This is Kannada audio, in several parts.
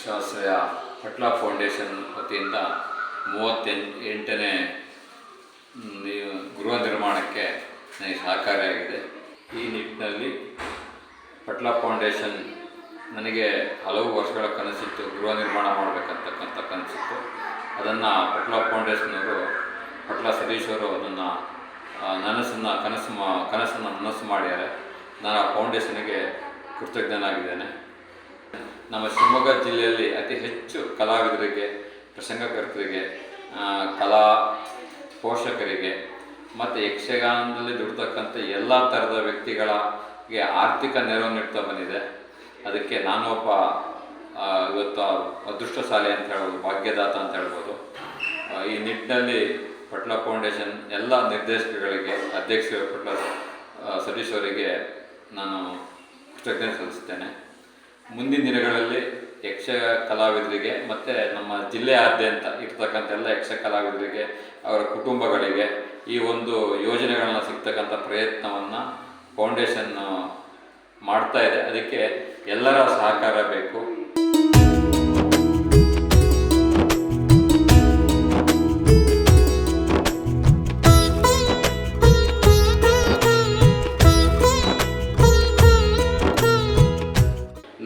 ಶಿಕ್ಷಾಶ್ರಯ ಪಟ್ಲ ಫೌಂಡೇಶನ್ ವತಿಯಿಂದ 38ನೇ ಗೃಹ ನಿರ್ಮಾಣಕ್ಕೆ ನನಗೆ ಸಹಕಾರಿಯಾಗಿದೆ. ಈ ನಿಟ್ಟಿನಲ್ಲಿ ಪಟ್ಲ ಫೌಂಡೇಶನ್ ನನಗೆ ಹಲವು ವರ್ಷಗಳ ಕನಸಿತ್ತು, ಗೃಹ ನಿರ್ಮಾಣ ಮಾಡಬೇಕಂತಕ್ಕಂಥ ಕನಸಿತ್ತು. ಅದನ್ನು ಪಟ್ಲ ಫೌಂಡೇಶನವರು, ಪಟ್ಲ ಸತೀಶ್ ಅವರು ಅದನ್ನು ಕನಸನ್ನು ನನಸು ಮಾಡ್ಯಾರೆ. ನಾನು ಆ ಫೌಂಡೇಶನ್ಗೆ ಕೃತಜ್ಞನಾಗಿದ್ದೇನೆ. ನಮ್ಮ ಶಿವಮೊಗ್ಗ ಜಿಲ್ಲೆಯಲ್ಲಿ ಅತಿ ಹೆಚ್ಚು ಕಲಾವಿದರಿಗೆ, ಪ್ರಸಂಗಕರ್ತರಿಗೆ, ಕಲಾ ಪೋಷಕರಿಗೆ ಮತ್ತು ಯಕ್ಷಗಾನದಲ್ಲಿ ದುಡಿತಕ್ಕಂಥ ಎಲ್ಲ ಥರದ ವ್ಯಕ್ತಿಗಳಿಗೆ ಆರ್ಥಿಕ ನೆರವು ನೀಡ್ತಾ ಬಂದಿದೆ. ಅದಕ್ಕೆ ನಾನೊಬ್ಬ ಇವತ್ತು ಅದೃಷ್ಟಶಾಲಿ ಅಂತ ಹೇಳ್ಬೋದು, ಭಾಗ್ಯದಾತ ಅಂತ ಹೇಳ್ಬೋದು. ಈ ನಿಟ್ಟಿನಲ್ಲಿ ಪಟ್ಲ ಫೌಂಡೇಶನ್ ಎಲ್ಲ ನಿರ್ದೇಶಕಗಳಿಗೆ, ಅಧ್ಯಕ್ಷ ಪಟ್ಲ ಸತೀಶ್ ಅವರಿಗೆ ನಾನು ಕೃತಜ್ಞತೆ ಸಲ್ಲಿಸ್ತೇನೆ. ಮುಂದಿನ ದಿನಗಳಲ್ಲಿ ಯಕ್ಷ ಕಲಾವಿದರಿಗೆ ಮತ್ತು ನಮ್ಮ ಜಿಲ್ಲೆಯಾದ್ಯಂತ ಇರ್ತಕ್ಕಂಥ ಎಲ್ಲ ಯಕ್ಷ ಕಲಾವಿದರಿಗೆ, ಅವರ ಕುಟುಂಬಗಳಿಗೆ ಈ ಒಂದು ಯೋಜನೆಗಳನ್ನ ಸಿಗ್ತಕ್ಕಂಥ ಪ್ರಯತ್ನವನ್ನು ಫೌಂಡೇಶನ್ ಮಾಡ್ತಾ ಇದೆ. ಅದಕ್ಕೆ ಎಲ್ಲರ ಸಹಕಾರ ಬೇಕು.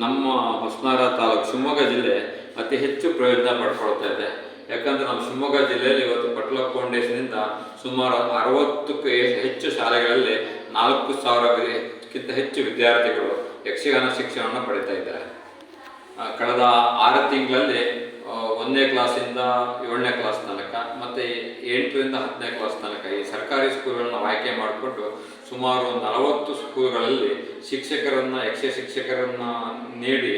ನಮ್ಮ ಹೊಸನಗರ ತಾಲೂಕು ಶಿವಮೊಗ್ಗ ಜಿಲ್ಲೆ ಅತಿ ಹೆಚ್ಚು ಪ್ರಯೋಜನ ಪಡ್ಕೊಳ್ತಾ ಇದೆ. ಯಾಕಂದರೆ ನಮ್ಮ ಶಿವಮೊಗ್ಗ ಜಿಲ್ಲೆಯಲ್ಲಿ ಇವತ್ತು ಪಟ್ಲ ಫೌಂಡೇಶನಿಂದ ಸುಮಾರು 60ಕ್ಕೂ ಹೆಚ್ಚು ಶಾಲೆಗಳಲ್ಲಿ 4,000ಕ್ಕಿಂತ ಹೆಚ್ಚು ವಿದ್ಯಾರ್ಥಿಗಳು ಯಕ್ಷಗಾನ ಶಿಕ್ಷಣವನ್ನು ಪಡಿತಾ ಇದ್ದಾರೆ. ಕಳೆದ 6 ತಿಂಗಳಲ್ಲಿ 1ನೇ ಕ್ಲಾಸಿಂದ 7ನೇ ಕ್ಲಾಸ್ ತನಕ ಮತ್ತು 8ರಿಂದ 10ನೇ ಕ್ಲಾಸ್ ತನಕ ಈ ಸರ್ಕಾರಿ ಸ್ಕೂಲ್ಗಳನ್ನ ಆಯ್ಕೆ ಮಾಡಿಕೊಂಡು ಸುಮಾರು 40 ಸ್ಕೂಲ್ಗಳಲ್ಲಿ ಯಕ್ಷ ಶಿಕ್ಷಕರನ್ನು ನೀಡಿ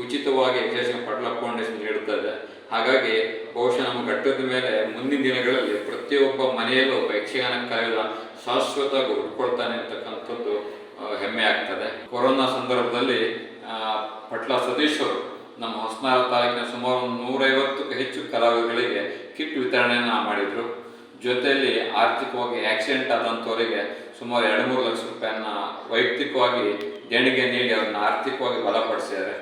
ಉಚಿತವಾಗಿ ಯಕ್ಷಗಾನ ಪಟ್ಲ ಫೌಂಡೇಶನ್ ನೀಡುತ್ತದೆ. ಹಾಗಾಗಿ ಬಹುಶಃ ನಮ್ಮ ಘಟ್ಟದ ಮೇಲೆ ಮುಂದಿನ ದಿನಗಳಲ್ಲಿ ಪ್ರತಿಯೊಬ್ಬ ಮನೆಯಲ್ಲೂ ಒಬ್ಬ ಯಕ್ಷಗಾನ ಕಲಾವಿದ ಶಾಶ್ವತವಾಗಿ ಉಟ್ಕೊಳ್ತಾನೆ ಅಂತಕ್ಕಂಥದ್ದು ಹೆಮ್ಮೆ ಆಗ್ತದೆ. ಕೊರೋನಾ ಸಂದರ್ಭದಲ್ಲಿ ಪಟ್ಲ ಸತೀಶ್ ಅವರು ನಮ್ಮ ಹೊಸನಗರ ತಾಲೂಕಿನ ಸುಮಾರು 150ಕ್ಕೂ ಹೆಚ್ಚು ಕಲಾವಿದರಿಗೆ ಕಿಟ್ ವಿತರಣೆಯನ್ನು ಮಾಡಿದರು. ಜೊತೆಯಲ್ಲಿ ಆರ್ಥಿಕವಾಗಿ ಆಕ್ಸಿಡೆಂಟ್ ಆದಂಥವರಿಗೆ ಸುಮಾರು 2-3 ಲಕ್ಷ ರೂಪಾಯಿಯನ್ನು ವೈಯಕ್ತಿಕವಾಗಿ ದೇಣಿಗೆ ನೀಡಿ ಅವ್ರನ್ನ ಆರ್ಥಿಕವಾಗಿ ಬಲಪಡಿಸಿದ್ದಾರೆ.